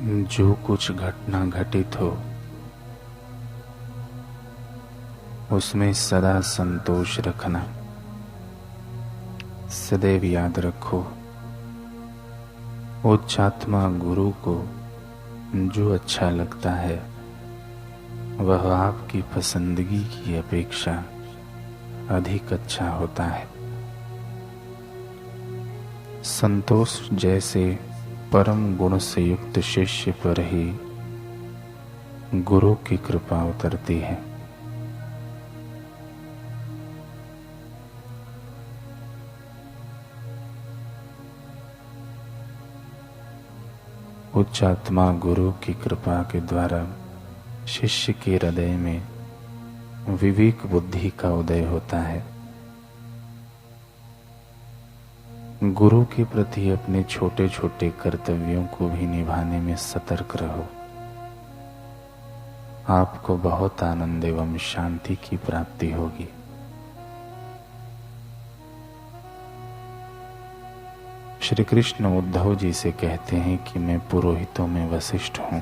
जो कुछ घटना घटित हो उसमें सदा संतोष रखना। सदैव याद रखो, उच्चात्मा गुरु को जो अच्छा लगता है वह आपकी पसंदगी की अपेक्षा अधिक अच्छा होता है। संतोष जैसे परम गुण से युक्त शिष्य पर ही गुरु की कृपा उतरती है। उच्च आत्मा गुरु की कृपा के द्वारा शिष्य के हृदय में विवेक बुद्धि का उदय होता है। गुरु के प्रति अपने छोटे छोटे कर्तव्यों को भी निभाने में सतर्क रहो। आपको बहुत आनंद एवं शांति की प्राप्ति होगी। श्री कृष्ण उद्धव जी से कहते हैं कि मैं पुरोहितों में वशिष्ठ हूँ,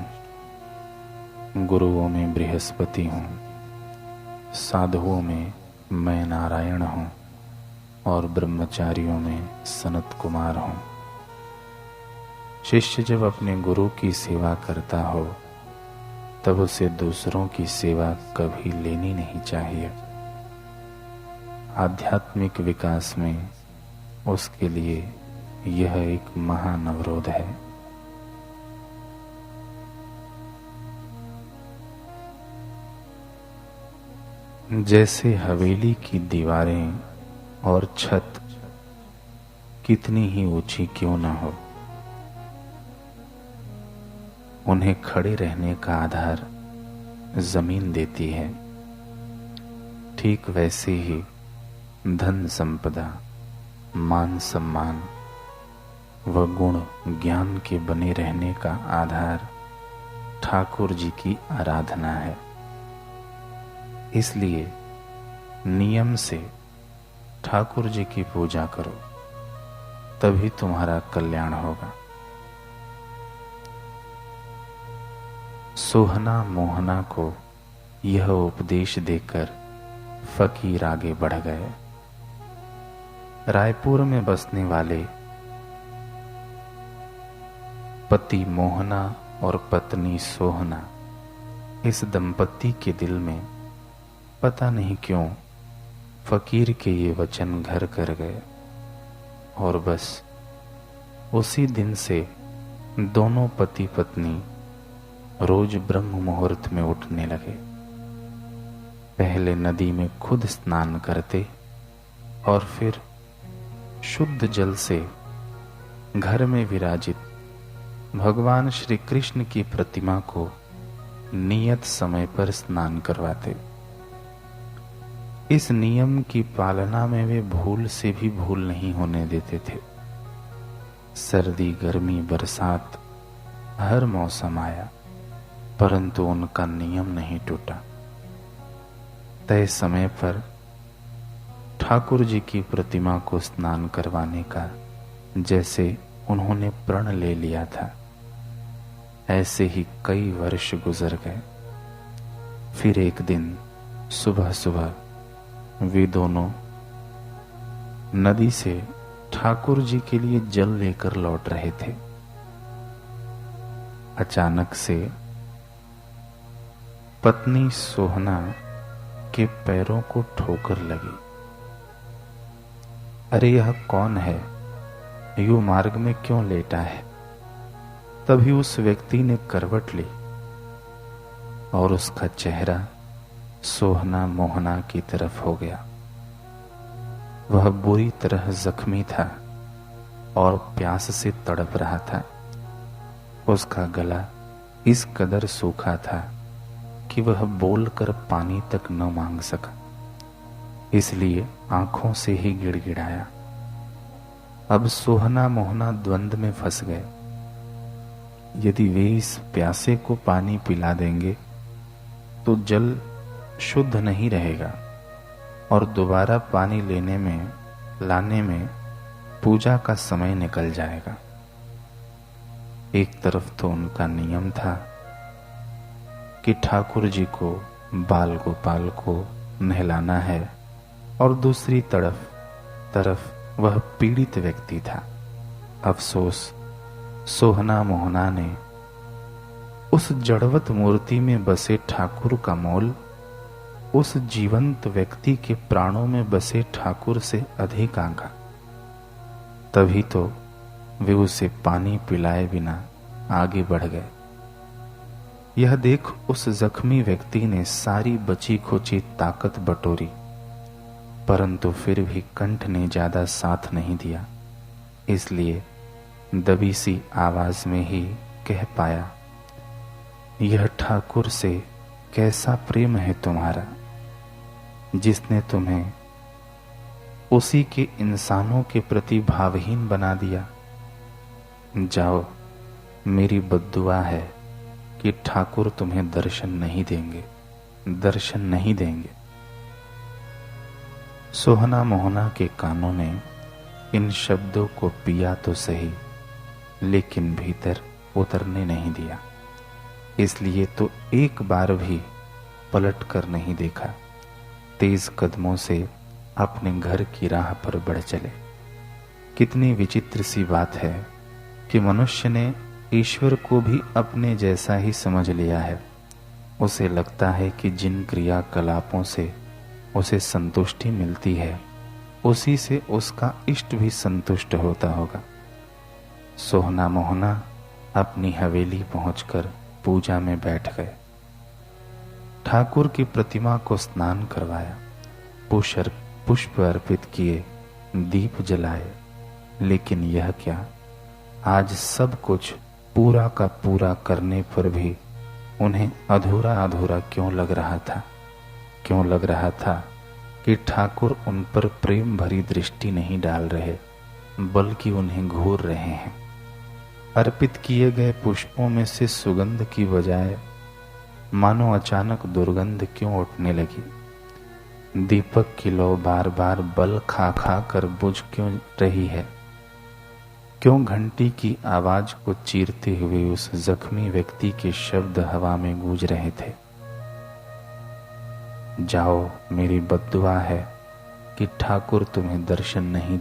गुरुओं में बृहस्पति हूँ, साधुओं में मैं नारायण हूँ और ब्रह्मचारियों में सनत कुमार हूँ। शिष्य जब अपने गुरु की सेवा करता हो तब उसे दूसरों की सेवा कभी लेनी नहीं चाहिए। आध्यात्मिक विकास में उसके लिए यह एक महान अवरोध है। जैसे हवेली की दीवारें और छत कितनी ही ऊंची क्यों ना हो, उन्हें खड़े रहने का आधार जमीन देती है, ठीक वैसे ही धन संपदा, मान सम्मान व गुण ज्ञान के बने रहने का आधार ठाकुर जी की आराधना है। इसलिए नियम से ठाकुर जी की पूजा करो, तभी तुम्हारा कल्याण होगा। सोहना मोहना को यह उपदेश देकर फकीर आगे बढ़ गए। रायपुर में बसने वाले पति मोहना और पत्नी सोहना, इस दंपत्ति के दिल में पता नहीं क्यों फकीर के ये वचन घर कर गए और बस उसी दिन से दोनों पति पत्नी रोज ब्रह्म मुहूर्त में उठने लगे। पहले नदी में खुद स्नान करते और फिर शुद्ध जल से घर में विराजित भगवान श्री कृष्ण की प्रतिमा को नियत समय पर स्नान करवाते। इस नियम की पालना में वे भूल से भी भूल नहीं होने देते थे। सर्दी, गर्मी, बरसात, हर मौसम आया, परंतु उनका नियम नहीं टूटा। तय समय पर ठाकुर जी की प्रतिमा को स्नान करवाने का जैसे उन्होंने प्रण ले लिया था, ऐसे ही कई वर्ष गुजर गए। फिर एक दिन सुबह सुबह वे दोनों नदी से ठाकुर जी के लिए जल लेकर लौट रहे थे। अचानक से पत्नी सोहना के पैरों को ठोकर लगी। अरे यह कौन है, यूं मार्ग में क्यों लेटा है? तभी उस व्यक्ति ने करवट ली और उसका चेहरा सोहना मोहना की तरफ हो गया। वह बुरी तरह जख्मी था और प्यास से तड़प रहा था। उसका गला इस कदर सूखा था कि वह बोलकर पानी तक न मांग सका, इसलिए आंखों से ही गिड़गिड़ाया। अब सोहना मोहना द्वंद में फंस गए। यदि वे इस प्यासे को पानी पिला देंगे तो जल शुद्ध नहीं रहेगा और दोबारा पानी लाने में पूजा का समय निकल जाएगा। एक तरफ तो उनका नियम था कि ठाकुर जी को, बाल गोपाल को नहलाना है, और दूसरी तरफ वह पीड़ित व्यक्ति था। अफसोस, सोहना मोहना ने उस जड़वत मूर्ति में बसे ठाकुर का मोल उस जीवंत व्यक्ति के प्राणों में बसे ठाकुर से अधिक आंका। तभी तो वे उसे पानी पिलाए बिना आगे बढ़ गए। यह देख उस जख्मी व्यक्ति ने सारी बची खोची ताकत बटोरी, परंतु फिर भी कंठ ने ज्यादा साथ नहीं दिया। इसलिए दबी सी आवाज में ही कह पाया, यह ठाकुर से कैसा प्रेम है तुम्हारा, जिसने तुम्हें उसी के इंसानों के प्रति भावहीन बना दिया। जाओ, मेरी बद्दुआ है कि ठाकुर तुम्हें दर्शन नहीं देंगे। सोहना मोहना के कानों ने इन शब्दों को पिया तो सही, लेकिन भीतर उतरने नहीं दिया। इसलिए तो एक बार भी पलट कर नहीं देखा, तेज कदमों से अपने घर की राह पर बढ़ चले। कितनी विचित्र सी बात है कि मनुष्य ने ईश्वर को भी अपने जैसा ही समझ लिया है। उसे लगता है कि जिन क्रियाकलापों से उसे संतुष्टि मिलती है, उसी से उसका इष्ट भी संतुष्ट होता होगा। सोहना मोहना अपनी हवेली पहुंचकर पूजा में बैठ गए। ठाकुर की प्रतिमा को स्नान करवाया, पुष्प अर्पित किए, दीप जलाए। लेकिन यह क्या, आज सब कुछ पूरा का पूरा करने पर भी उन्हें अधूरा अधूरा क्यों लग रहा था कि ठाकुर उन पर प्रेम भरी दृष्टि नहीं डाल रहे, बल्कि उन्हें घूर रहे हैं। अर्पित किए गए पुष्पों में से सुगंध की बजाय मानो अचानक दुर्गंध क्यों उठने लगी। दीपक की लौ बार बार बल खा खा कर बुझ क्यों रही है। क्यों घंटी की आवाज को चीरते हुए उस जख्मी व्यक्ति के शब्द हवा में गूंज रहे थे। जाओ, मेरी बद्दुआ है कि ठाकुर तुम्हें दर्शन नहीं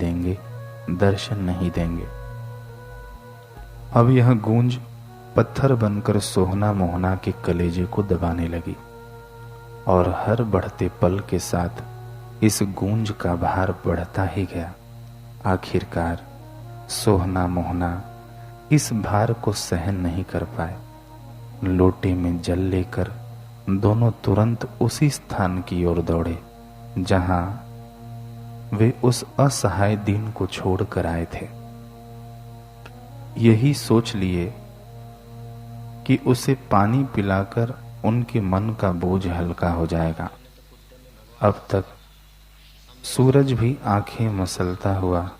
देंगे। अब यह गूंज पत्थर बनकर सोहना मोहना के कलेजे को दबाने लगी, और हर बढ़ते पल के साथ इस गूंज का भार बढ़ता ही गया। आखिरकार सोहना मोहना इस भार को सहन नहीं कर पाए। लोटे में जल लेकर दोनों तुरंत उसी स्थान की ओर दौड़े जहां वे उस असहाय दिन को छोड़कर आए थे। यही सोच लिए कि उसे पानी पिलाकर उनके मन का बोझ हल्का हो जाएगा। अब तक सूरज भी आंखें मसलता हुआ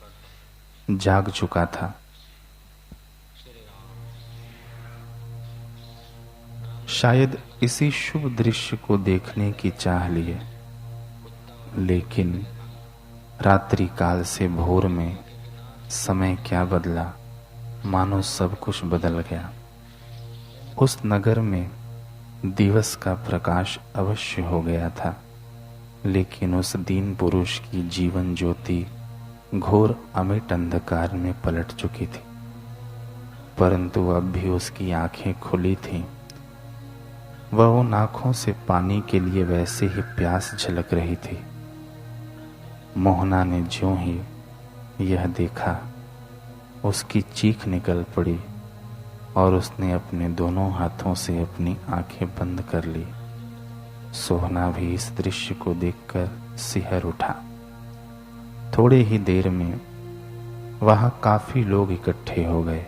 जाग चुका था। शायद इसी शुभ दृश्य को देखने की चाह लिए, लेकिन रात्रि काल से भोर में समय क्या बदला, मानो सब कुछ बदल गया। उस नगर में दिवस का प्रकाश अवश्य हो गया था, लेकिन उस दीन पुरुष की जीवन ज्योति घोर अमिट अंधकार में पलट चुकी थी। परंतु अब भी उसकी आंखें खुली थीं। वह उन आंखों से पानी के लिए वैसे ही प्यास झलक रही थी। मोहना ने ज्यों ही यह देखा, उसकी चीख निकल पड़ी और उसने अपने दोनों हाथों से अपनी आंखें बंद कर ली। सोहना भी इस दृश्य को देखकर सिहर उठा। थोड़े ही देर में वहां काफी लोग इकट्ठे हो गए।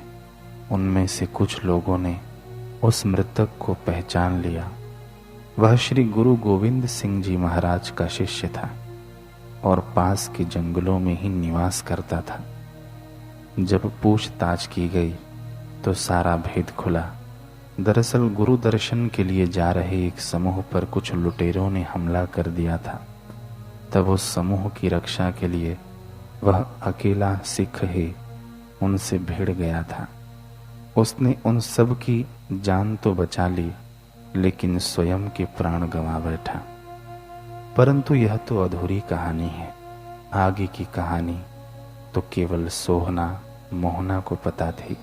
उनमें से कुछ लोगों ने उस मृतक को पहचान लिया। वह श्री गुरु गोविंद सिंह जी महाराज का शिष्य था और पास के जंगलों में ही निवास करता था। जब पूछताछ की गई तो सारा भेद खुला। दरअसल गुरु दर्शन के लिए जा रहे एक समूह पर कुछ लुटेरों ने हमला कर दिया था। तब उस समूह की रक्षा के लिए वह अकेला सिख ही उनसे भिड़ गया था। उसने उन सब की जान तो बचा ली, लेकिन स्वयं के प्राण गंवा बैठा। परंतु यह तो अधूरी कहानी है। आगे की कहानी तो केवल सोहना मोहना को पता थी।